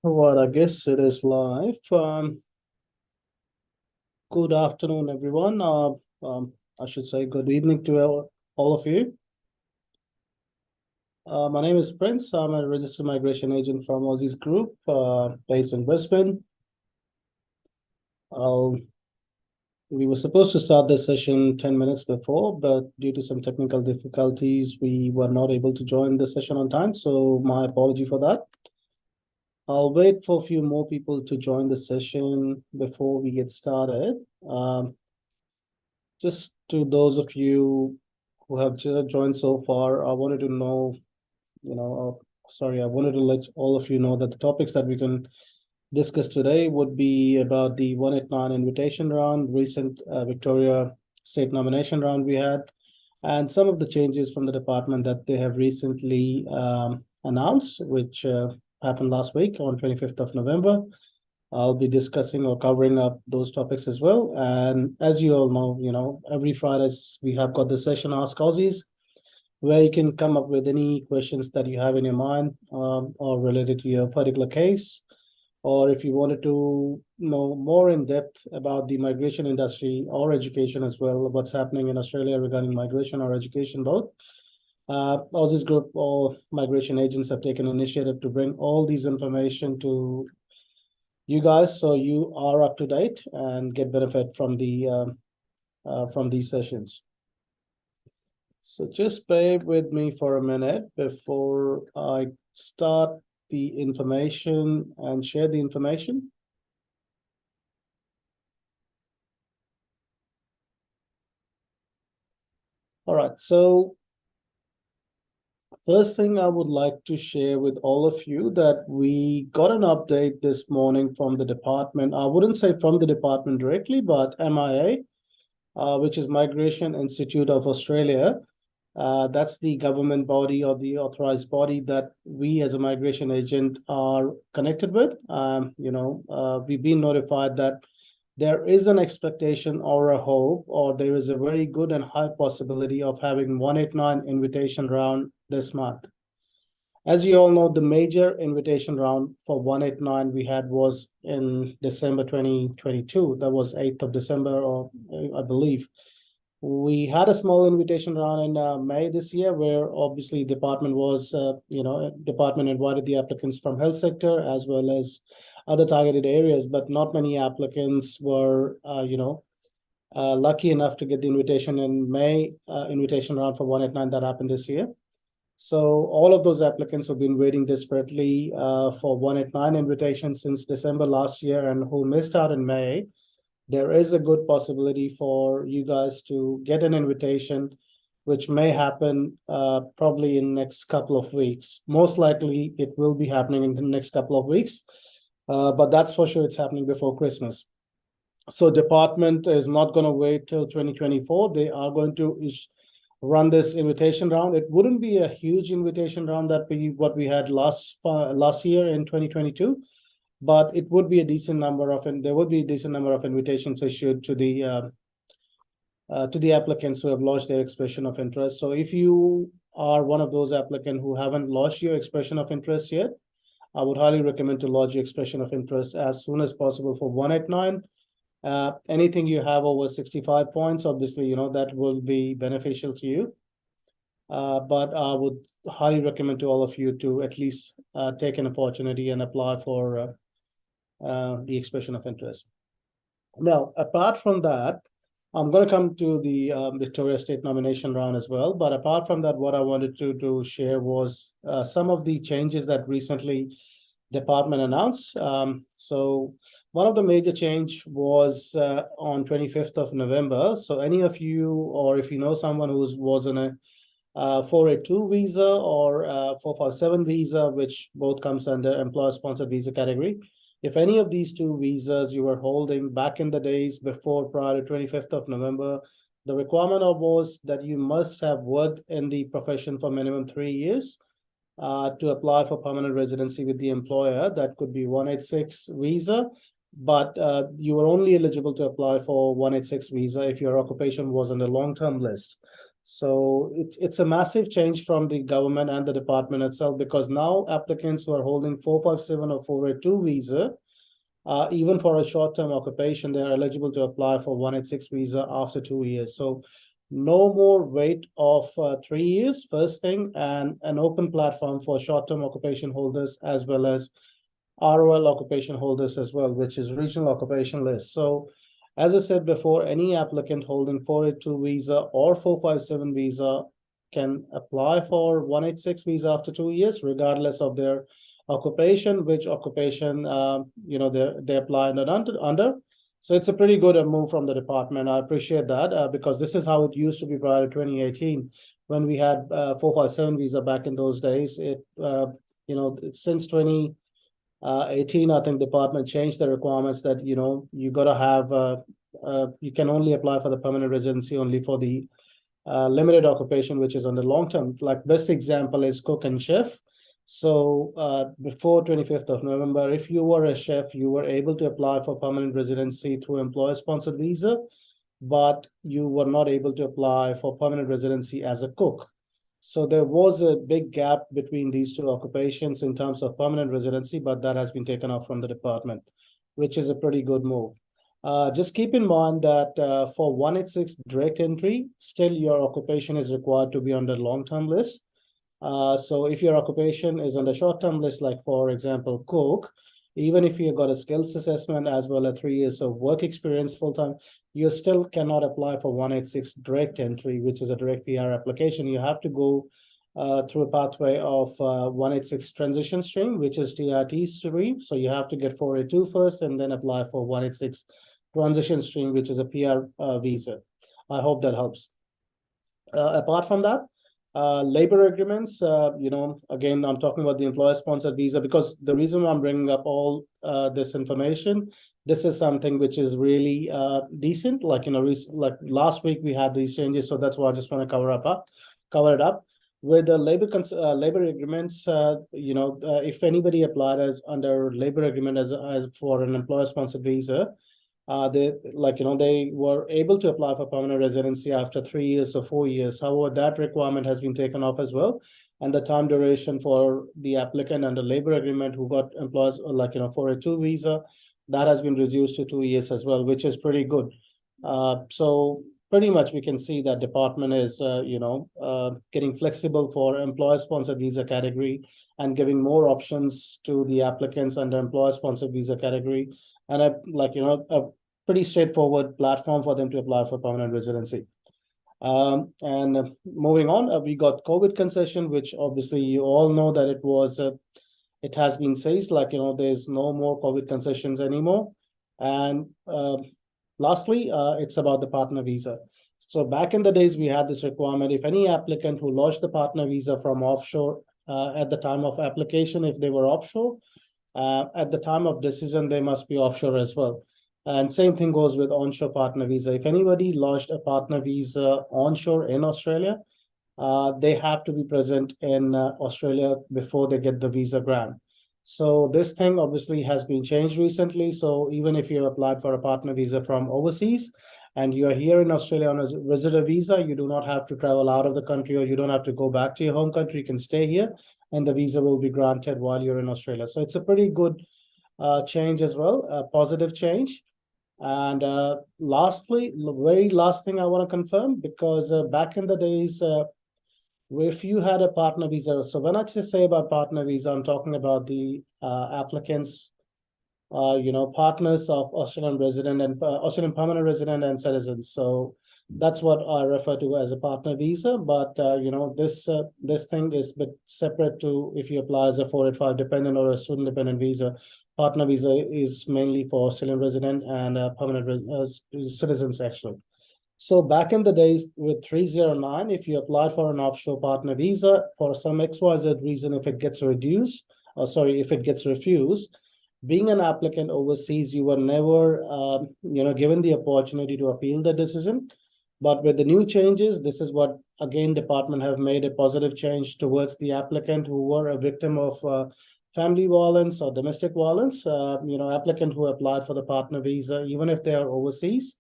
Well, I guess it is live. Good afternoon, everyone. I should say good evening to all of you. My name is Prince. I'm a registered migration agent from Aussizz Group, based in Brisbane. We were supposed to start this session 10 minutes before, but due to some technical difficulties, we were not able to join the session on time. So my apology for that. I'll wait for a few more people to join the session before we get started. Just to those of you who have joined so far, I wanted to know, I wanted to let all of you know that the topics that we can discuss today would be about the 189 invitation round, recent Victoria state nomination round we had, and some of the changes from the department that they have recently announced, which happened last week on 25th of November. I'll be discussing or covering up those topics as well. And as you all know, every Fridays we have got the session Ask Aussies, where you can come up with any questions that you have in your mind or related to your particular case. Or if you wanted to know more in depth about the migration industry or education as well, what's happening in Australia regarding migration or education both. Aussizz Group or migration agents have taken initiative to bring all these information to you guys, so you are up to date and get benefit from these sessions. So just bear with me for a minute before I start the information and share the information. All right, so first thing I would like to share with all of you that we got an update this morning from the department. I wouldn't say from the department directly, but MIA, which is Migration Institute of Australia. That's the government body or the authorized body that we as a migration agent are connected with. We've been notified that there is an expectation or a hope, or there is a very good and high possibility of having 189 invitation round this month. As you all know, the major invitation round for 189 we had was in December 2022. That was 8th of December, or I believe. We had a small invitation round in May this year, where obviously department invited the applicants from health sector as well as other targeted areas, but not many applicants were, lucky enough to get the invitation in May invitation round for 189 that happened this year. So all of those applicants have been waiting desperately for 189 invitations since December last year, and who missed out in May. There is a good possibility for you guys to get an invitation, which may happen probably in the next couple of weeks. Most likely it will be happening in the next couple of weeks, but that's for sure it's happening before Christmas. So department is not going to wait till 2024. They are going to run this invitation round. It wouldn't be a huge invitation round that what we had last year in 2022. But it would be a decent number of, and there would be a decent number of invitations issued to the applicants who have lodged their expression of interest. So if you are one of those applicants who haven't lodged your expression of interest yet, I would highly recommend to lodge your expression of interest as soon as possible for 189. Anything you have over 65 points, obviously, that will be beneficial to you. But I would highly recommend to all of you to at least take an opportunity and apply for the expression of interest. Now, apart from that, I'm going to come to the Victoria State nomination round as well. But apart from that, what I wanted to share was some of the changes that recently department announced. So one of the major change was on 25th of November. So any of you, or if you know someone who was on a 482 visa or 457 visa, which both comes under employer-sponsored visa category. If any of these two visas you were holding back in the days prior to 25th of November, the requirement was that you must have worked in the profession for minimum 3 years to apply for permanent residency with the employer. That could be 186 visa, but you were only eligible to apply for 186 visa if your occupation was on the long-term list. So it's a massive change from the government and the department itself, because now applicants who are holding 457 or 482 visa, even for a short-term occupation, they are eligible to apply for 186 visa after 2 years. So no more wait of 3 years, first thing, and an open platform for short-term occupation holders as well as ROL occupation holders as well, which is regional occupation list. So as I said before, any applicant holding 482 visa or 457 visa can apply for 186 visa after 2 years, regardless of their occupation, which occupation they apply under. So it's a pretty good move from the department. I appreciate that because this is how it used to be prior to 2018 when we had 457 visa back in those days. Since 2018, I think the department changed the requirements that you got to have you can only apply for the permanent residency only for the limited occupation, which is on the long term. Like best example is cook and chef. So before 25th of November, if you were a chef, you were able to apply for permanent residency through employer-sponsored visa, but you were not able to apply for permanent residency as a cook. So there was a big gap between these two occupations in terms of permanent residency, but that has been taken off from the department, which is a pretty good move. Just keep in mind that for 186 direct entry, still your occupation is required to be on the long-term list. So if your occupation is on the short-term list, like for example, cook, even if you got a skills assessment as well as 3 years of work experience full-time, you still cannot apply for 186 direct entry, which is a direct PR application. You have to go through a pathway of 186 transition stream, which is TRT stream. So you have to get 482 first and then apply for 186 transition stream, which is a PR visa. I hope that helps. Apart from that, labor agreements, again, I'm talking about the employer-sponsored visa because the reason I'm bringing up all this information, this is something which is really decent. Like, like last week we had these changes, so that's why I just want to cover it up. With the labor agreements, if anybody applied as under labor agreement as for an employer-sponsored visa, they were able to apply for permanent residency after 3 years or 4 years. However, that requirement has been taken off as well, and the time duration for the applicant under labor agreement who got employers 482 visa, that has been reduced to 2 years as well, which is pretty good. So pretty much we can see that department is getting flexible for employer-sponsored visa category and giving more options to the applicants under employer-sponsored visa category, and a pretty straightforward platform for them to apply for permanent residency. And moving on, we got COVID concession, which obviously you all know that it has been seized, there's no more COVID concessions anymore. And lastly, it's about the partner visa. So back in the days, we had this requirement. If any applicant who lodged the partner visa from offshore at the time of application, if they were offshore, at the time of decision, they must be offshore as well. And same thing goes with onshore partner visa. If anybody lodged a partner visa onshore in Australia, they have to be present in Australia before they get the visa grant. So this thing obviously has been changed recently. So even if you applied for a partner visa from overseas and you are here in Australia on a visitor visa, you do not have to travel out of the country, or you don't have to go back to your home country. You can stay here and the visa will be granted while you're in Australia. So it's a pretty good change as well, a positive change. And lastly, very last thing I want to confirm, because back in the days, if you had a partner visa, so when I just say about partner visa, I'm talking about the applicants, partners of Australian resident and Australian permanent resident and citizens. So that's what I refer to as a partner visa. But this thing is a bit separate to if you apply as a 485 dependent or a student dependent visa. Partner visa is mainly for Australian resident and permanent citizens actually. So back in the days with 309, if you applied for an offshore partner visa for some XYZ reason, if it gets refused, being an applicant overseas, you were never, given the opportunity to appeal the decision. But with the new changes, this is what, again, department have made a positive change towards the applicant who were a victim of family violence or domestic violence, applicant who applied for the partner visa, even if they are overseas,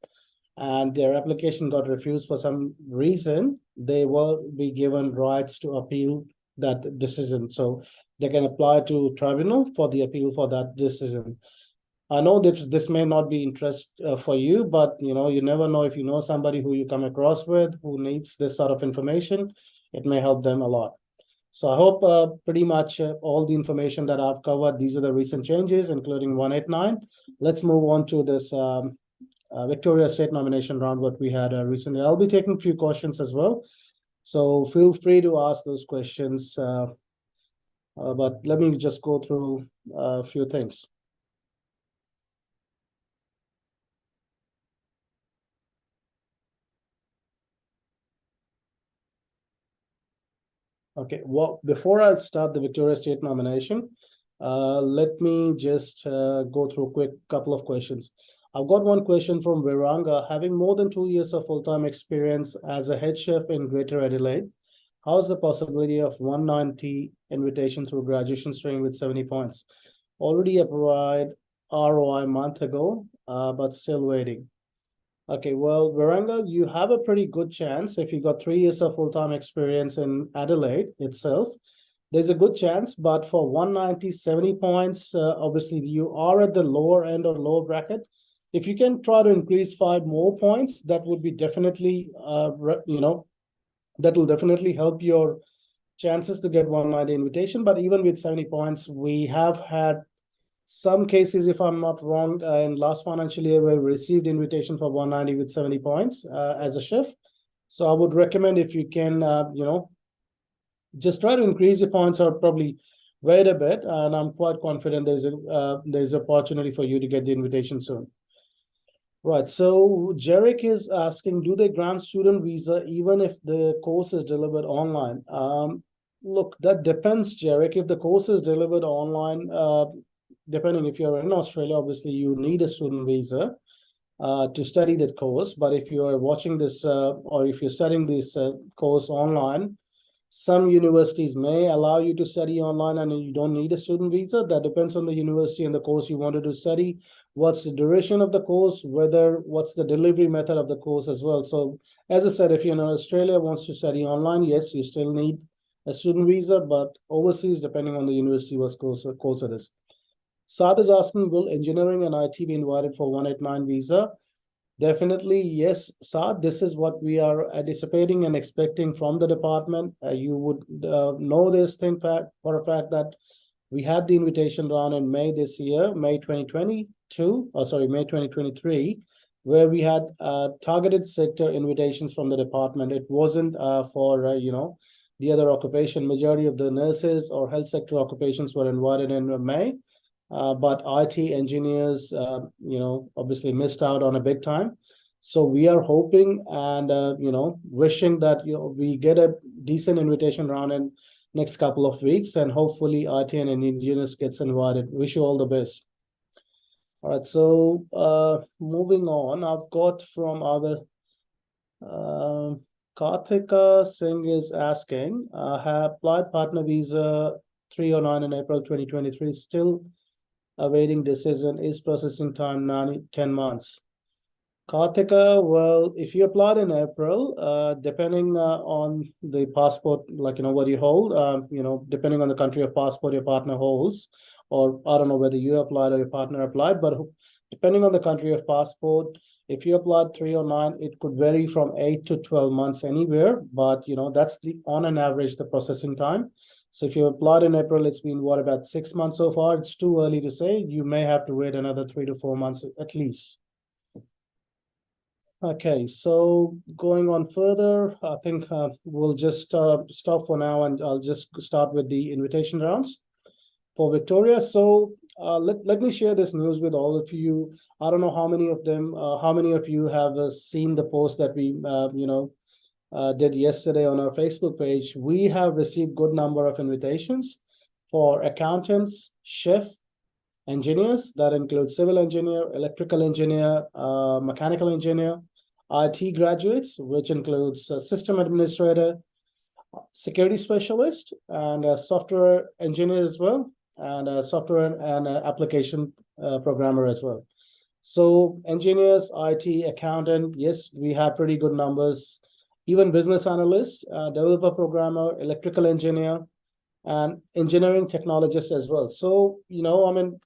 and their application got refused for some reason, they will be given rights to appeal that decision. So they can apply to tribunal for the appeal for that decision. I know that this may not be interest for you, but you never know. If you know somebody who you come across with who needs this sort of information, it may help them a lot. So I hope pretty much all the information that I've covered, these are the recent changes, including 189. Let's move on to this Victoria State nomination round, what we had recently. I'll be taking a few questions as well. So feel free to ask those questions. But let me just go through a few things. Okay, well, before I start the Victoria State nomination, let me just go through a quick couple of questions. I've got one question from Viranga. Having more than 2 years of full-time experience as a head chef in Greater Adelaide, how's the possibility of 190 invitation through graduation string with 70 points? Already applied ROI a month ago, but still waiting. Okay, well, Viranga, you have a pretty good chance if you got 3 years of full-time experience in Adelaide itself. There's a good chance, but for 190, 70 points, obviously you are at the lower end or lower bracket. If you can try to increase 5 more points, that would be definitely, that will definitely help your chances to get 190 invitation. But even with 70 points, we have had some cases, if I'm not wrong, in last financial year, we received invitation for 190 with 70 points as a chef. So I would recommend if you can, just try to increase your points or probably wait a bit. And I'm quite confident there's an opportunity for you to get the invitation soon. Right. So Jarek is asking, do they grant student visa even if the course is delivered online? Look, that depends, Jarek. If the course is delivered online, depending if you're in Australia, obviously you need a student visa to study that course. But if you are watching this or if you're studying this course online, some universities may allow you to study online and you don't need a student visa. That depends on the university and the course you wanted to study. What's the duration of the course, what's the delivery method of the course as well. So as I said, if you're in Australia wants to study online, yes, you still need a student visa, but overseas, depending on the university, what course it is. Saad is asking, will engineering and IT be invited for 189 visa? Definitely, yes, Saad. This is what we are anticipating and expecting from the department. You would know this thing for a fact that we had the invitation round in May this year, May 2022, May 2023, where we had targeted sector invitations from the department. It wasn't for, the other occupation. Majority of the nurses or health sector occupations were invited in May. But IT engineers, obviously missed out on a big time. So we are hoping and, wishing that, we get a decent invitation round in next couple of weeks, and hopefully IT and engineers gets invited. Wish you all the best. All right, so moving on, I've got from other, Karthika Singh is asking, have applied partner visa 309 in April 2023, still awaiting decision, is processing time 10 months. Karthika, well, if you applied in April, depending on the passport, what you hold, depending on the country of passport your partner holds, or I don't know whether you applied or your partner applied, but depending on the country of passport, if you applied 309, it could vary from 8 to 12 months anywhere, but that's on an average the processing time. So if you applied in April, it's been about 6 months so far. It's too early to say. You may have to wait another 3 to 4 months at least. Okay, so going on further, I think we'll just stop for now, and I'll just start with the invitation rounds for Victoria. So let me share this news with all of you. I don't know how many of you have seen the post that we did yesterday on our Facebook page. We have received good number of invitations for accountants, chef, engineers. That includes civil engineer, electrical engineer, mechanical engineer, IT graduates, which includes system administrator, security specialist, and software engineer as well, and software and application programmer as well. So engineers, IT, accountant, yes, we have pretty good numbers. even business analyst, developer programmer, electrical engineer, and engineering technologist as well. So, I mean,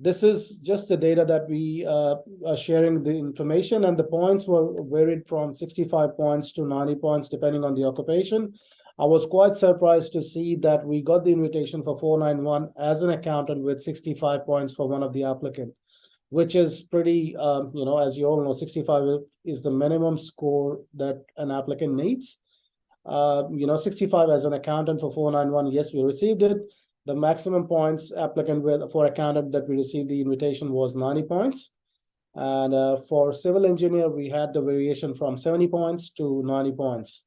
this is just the data that we are sharing the information, and the points were varied from 65 points to 90 points, depending on the occupation. I was quite surprised to see that we got the invitation for 491 as an accountant with 65 points for one of the applicant, which is pretty, as you all know, 65 is the minimum score that an applicant needs. 65 as an accountant for 491, yes, we received it. The maximum points applicant for accountant that we received the invitation was 90 points. And for civil engineer, we had the variation from 70 points to 90 points.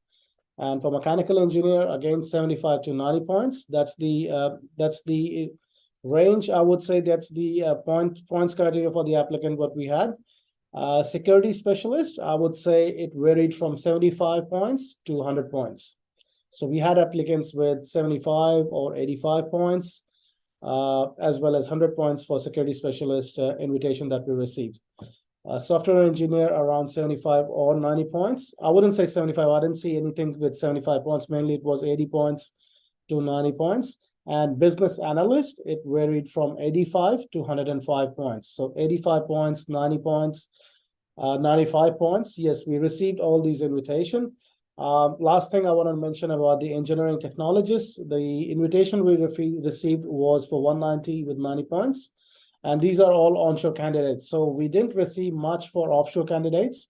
And for mechanical engineer, again, 75 to 90 points. That's the range. I would say that's the points criteria for the applicant, what we had. Security specialist, I would say it varied from 75 points to 100 points. So we had applicants with 75 or 85 points, as well as 100 points for security specialist invitation that we received. Software engineer around 75 or 90 points. I wouldn't say 75. I didn't see anything with 75 points. Mainly it was 80 points to 90 points. And business analyst, it varied from 85 to 105 points. So 85 points, 90 points, 95 points. Yes, we received all these invitations. Last thing I want to mention about the engineering technologists, the invitation we received was for 190 with 90 points. And these are all onshore candidates. So we didn't receive much for offshore candidates.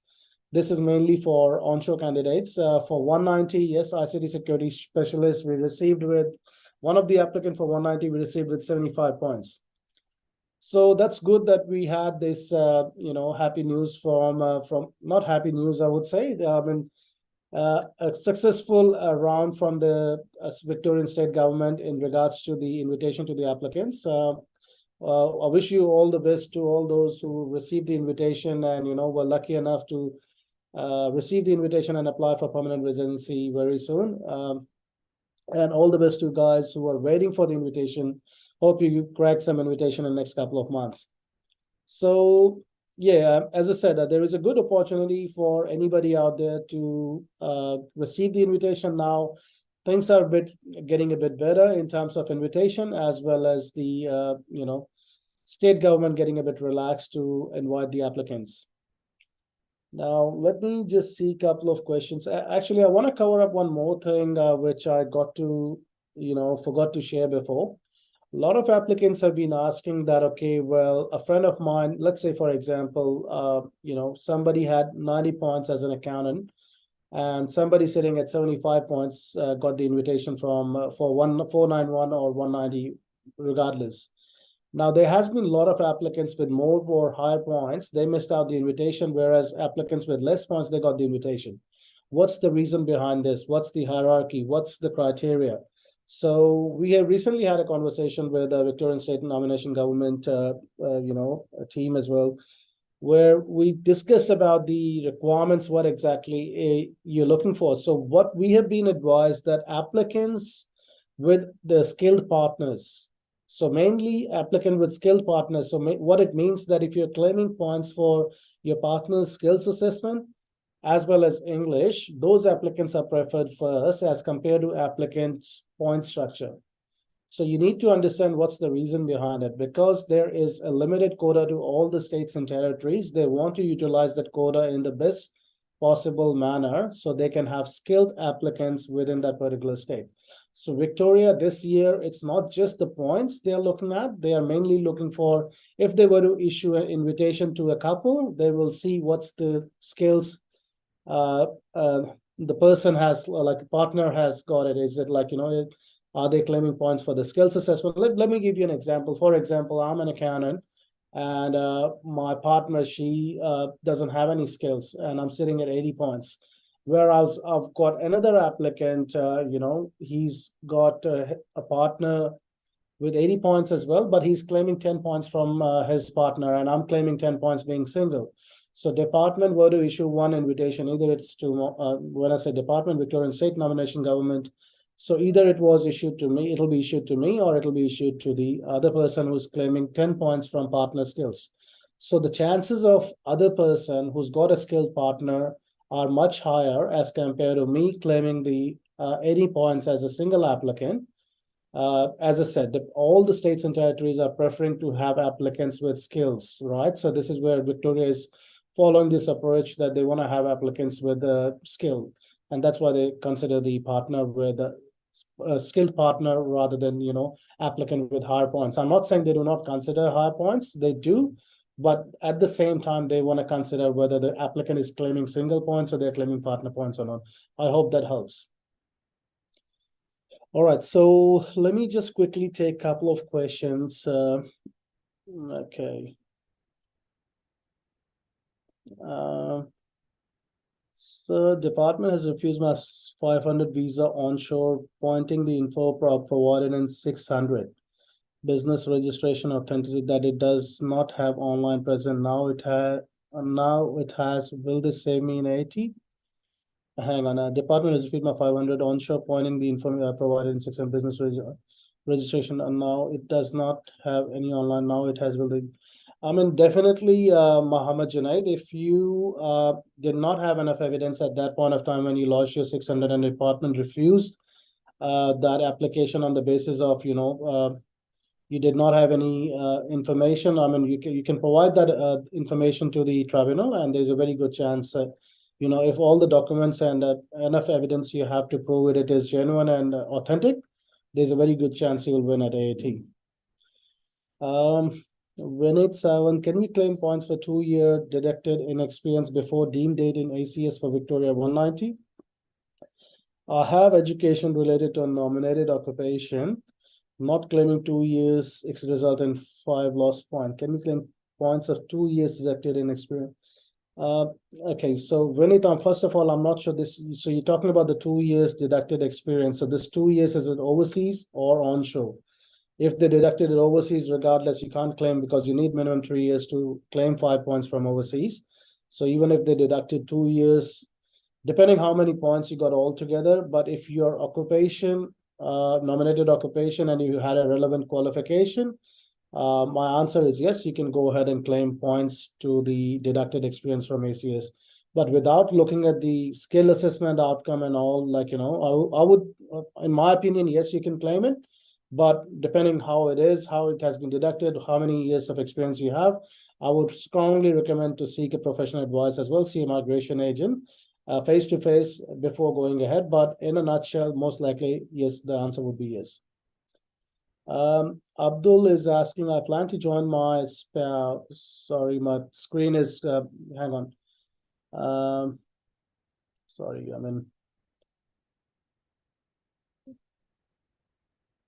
This is mainly for onshore candidates. For 190, yes, ICT security specialist, we received with one of the applicant for 190, we received with 75 points. So that's good that we had this, happy news from not happy news, I would say. A successful round from the Victorian state government in regards to the invitation to the applicants. I wish you all the best to all those who received the invitation and, were lucky enough to receive the invitation and apply for permanent residency very soon. And all the best to guys who are waiting for the invitation. Hope you crack some invitation in the next couple of months. So, yeah, as I said, there is a good opportunity for anybody out there to receive the invitation now. Things are getting a bit better in terms of invitation, as well as the, state government getting a bit relaxed to invite the applicants. Now, let me just see a couple of questions. Actually, I want to cover up one more thing, which I forgot to share before. A lot of applicants have been asking that, okay, well, a friend of mine, let's say, for example, somebody had 90 points as an accountant, and somebody sitting at 75 points got the invitation for 491 or 190, regardless. Now, there has been a lot of applicants with more or higher points. They missed out the invitation, whereas applicants with less points, they got the invitation. What's the reason behind this? What's the hierarchy? What's the criteria? So we have recently had a conversation with the Victorian State Nomination Government, a team as well, where we discussed about the requirements, what exactly you're looking for. So what we have been advised that applicants with the skilled partners, so mainly applicant with skilled partners. So what it means that if you're claiming points for your partner's skills assessment, as well as English, those applicants are preferred first as compared to applicants' point structure. So you need to understand what's the reason behind it. Because there is a limited quota to all the states and territories, they want to utilize that quota in the best possible manner so they can have skilled applicants within that particular state. So Victoria, this year, it's not just the points they're looking at. They are mainly looking for, if they were to issue an invitation to a couple, they will see what's the skills the person has, like a partner has got it. Is it like, are they claiming points for the skills assessment? Let me give you an example. For example, I'm an accountant and my partner, she doesn't have any skills and I'm sitting at 80 points. Whereas I've got another applicant, he's got a partner with 80 points as well, but he's claiming 10 points from his partner and I'm claiming 10 points being single. So department were to issue one invitation, either it's to, when I say department, Victorian State Nomination Government, so either it was issued to me, it'll be issued to me, or it'll be issued to the other person who's claiming 10 points from partner skills. So the chances of other person who's got a skilled partner are much higher as compared to me claiming the 80 points as a single applicant. As I said, all the states and territories are preferring to have applicants with skills, right? So this is where Victoria is following this approach that they want to have applicants with a skill. And that's why they consider the partner with a skilled partner rather than, applicant with higher points. I'm not saying they do not consider higher points, they do, but at the same time, they want to consider whether the applicant is claiming single points or they're claiming partner points or not. I hope that helps. All right, so let me just quickly take a couple of questions. Okay. So department has refused my 500 visa onshore, pointing the info provided in 600. Business registration authenticity that it does not have online present. Now it has, will this save me in 80? Hang on, department has refused my 500 onshore, pointing the info provided in 600 business registration, and now it does not have any online. Now it has, will the, I mean, definitely, Muhammad Junaid, if you did not have enough evidence at that point of time when you lodged your 600 and the department refused that application on the basis of, you did not have any information. I mean, you can provide that information to the tribunal, and there's a very good chance that, if all the documents and enough evidence you have to prove it is genuine and authentic, there's a very good chance you will win at AAT. Vinit Sawan, can we claim points for 2-year deducted inexperience before deemed date in ACS for Victoria 190? I have education related to a nominated occupation. Not claiming 2 years, it result in 5 lost points. Can we claim points of 2 years deducted in experience? Okay, so Vinith, first of all, I'm not sure this. So you're talking about the 2 years deducted experience. So this 2 years, is it overseas or onshore? If they deducted it overseas, regardless, you can't claim because you need minimum 3 years to claim 5 points from overseas. So even if they deducted 2 years, depending how many points you got altogether, but if your occupation, nominated occupation, and you had a relevant qualification, my answer is yes, you can go ahead and claim points to the deducted experience from ACS. But without looking at the skill assessment outcome and all, I would, in my opinion, yes, you can claim it. But depending how it is, how it has been deducted, how many years of experience you have, I would strongly recommend to seek a professional advice as well, see a migration agent face-to-face before going ahead. But in a nutshell, most likely, yes, the answer would be yes. Abdul is asking, I plan to join my sorry, my screen is, hang on. Sorry, I mean,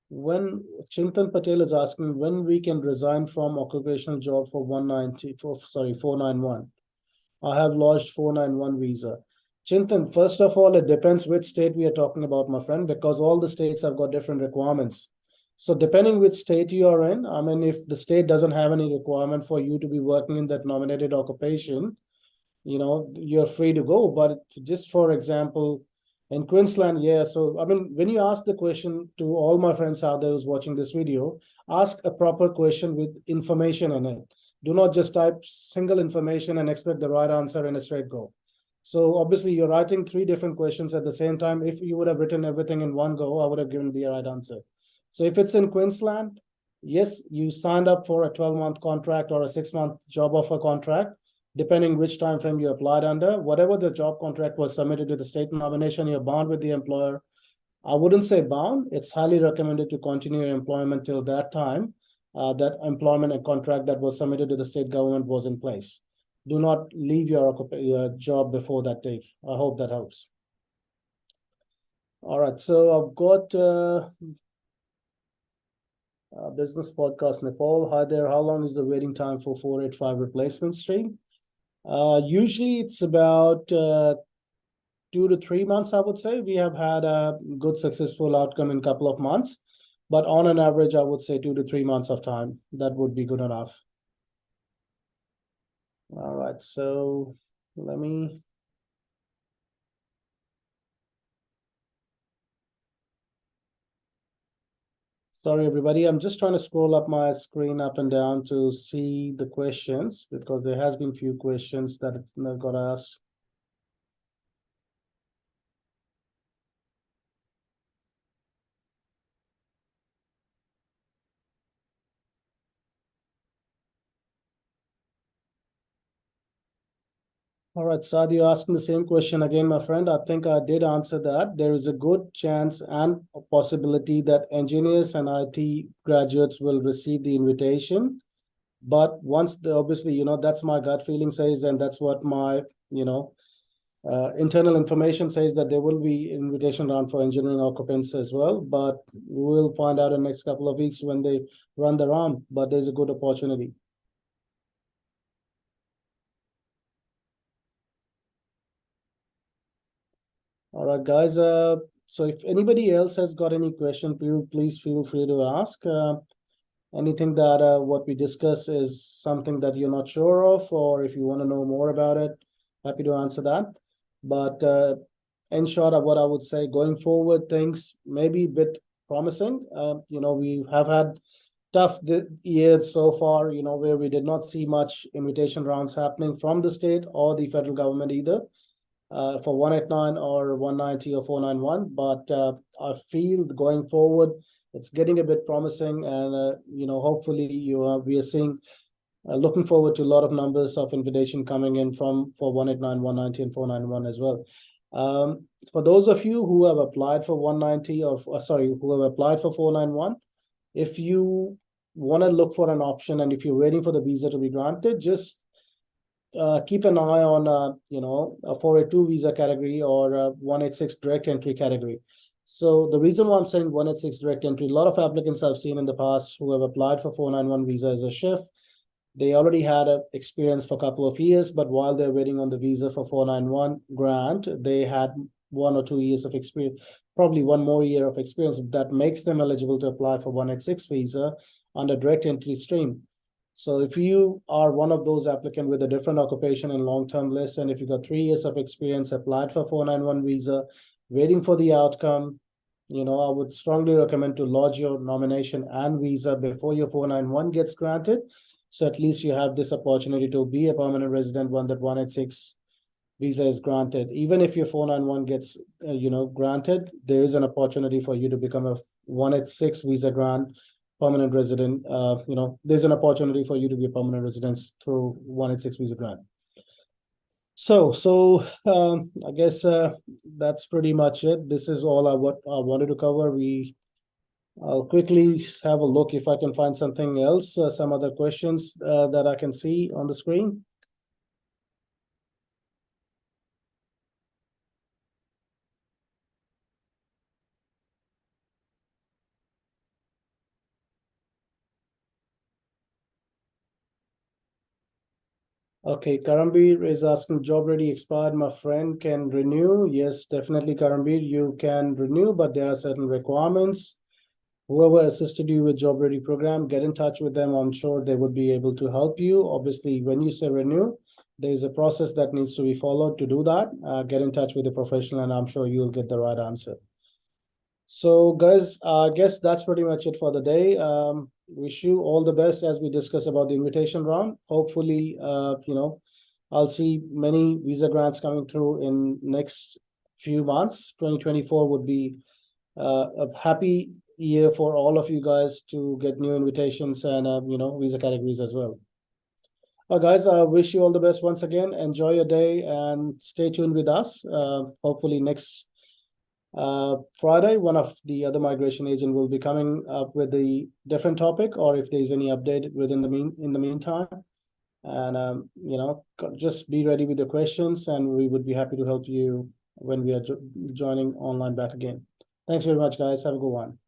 when Chintan Patel is asking when we can resign from occupational job for 491. I have lodged 491 visa. Chintan, first of all, it depends which state we are talking about, my friend, because all the states have got different requirements. So depending which state you are in, I mean, if the state doesn't have any requirement for you to be working in that nominated occupation, you're free to go. But just for example, in Queensland, yeah. So, I mean, when you ask the question to all my friends out there who's watching this video, ask a proper question with information in it. Do not just type single information and expect the right answer in a straight go. So obviously you're writing 3 different questions at the same time. If you would have written everything in one go, I would have given the right answer. So if it's in Queensland, yes, you signed up for a 12-month contract or a 6-month job offer contract, depending which time frame you applied under. Whatever the job contract was submitted to the state nomination, you're bound with the employer. I wouldn't say bound. It's highly recommended to continue your employment till that time. That employment and contract that was submitted to the state government was in place. Do not leave your job before that date. I hope that helps. All right, so I've got business podcast Nepal. Hi there. How long is the waiting time for 485 replacement stream? Usually it's about 2 to 3 months, I would say. We have had a good successful outcome in a couple of months, but on an average, I would say 2 to 3 months of time. That would be good enough. All right, so let me. Sorry, everybody. I'm just trying to scroll up my screen up and down to see the questions because there has been few questions that got asked. All right, Saad, you're asking the same question again, my friend. I think I did answer that. There is a good chance and a possibility that engineers and IT graduates will receive the invitation. But once obviously, that's my gut feeling says, and that's what my, internal information says that there will be invitation round for engineering occupants as well. But we'll find out in the next couple of weeks when they run the round. But there's a good opportunity. All right, guys. So if anybody else has got any question, please feel free to ask. Anything that what we discuss is something that you're not sure of, or if you want to know more about it, happy to answer that. But in short, what I would say going forward, things may be a bit promising. We have had tough years so far, where we did not see much invitation rounds happening from the state or the federal government either. For 189 or 190 or 491, but I feel going forward it's getting a bit promising, and hopefully we are seeing looking forward to a lot of numbers of invitation coming in for 189, 190, and 491 as well. For those of you who have applied for 190 or who have applied for 491, if you want to look for an option and if you're waiting for the visa to be granted, just keep an eye on a 482 visa category or a 186 direct entry category. So the reason why I'm saying 186 direct entry, a lot of applicants I've seen in the past who have applied for 491 visa as a shift, they already had a experience for a couple of years, but while they're waiting on the visa for 491 grant, they had 1 or 2 years of experience, probably one more year of experience that makes them eligible to apply for 186 visa under direct entry stream. So if you are one of those applicants with a different occupation and long-term list, and if you got 3 years of experience, applied for 491 visa, waiting for the outcome, I would strongly recommend to lodge your nomination and visa before your 491 gets granted. So at least you have this opportunity to be a permanent resident when that 186 visa is granted. Even if your 491 gets, granted, there is an opportunity for you to become a 186 visa grant permanent resident. There's an opportunity for you to be a permanent resident through 186 visa grant. So I guess that's pretty much it. This is all what I wanted to cover. I'll quickly have a look if I can find something else, some other questions that I can see on the screen. Okay, Karambir is asking, job ready expired, my friend, can renew? Yes, definitely, Karambir, you can renew, but there are certain requirements. Whoever assisted you with job ready program, get in touch with them. I'm sure they would be able to help you. Obviously, when you say renew, there's a process that needs to be followed to do that. Get in touch with a professional, and I'm sure you'll get the right answer. So, guys, I guess that's pretty much it for the day. Wish you all the best as we discuss about the invitation round. Hopefully, I'll see many visa grants coming through in next few months. 2024 would be a happy year for all of you guys to get new invitations and visa categories as well. Guys, I wish you all the best once again. Enjoy your day and stay tuned with us. Hopefully next Friday, one of the other migration agent will be coming up with a different topic, or if there's any update in the meantime. And just be ready with the questions, and we would be happy to help you when we are joining online back again. Thanks very much, guys. Have a good one.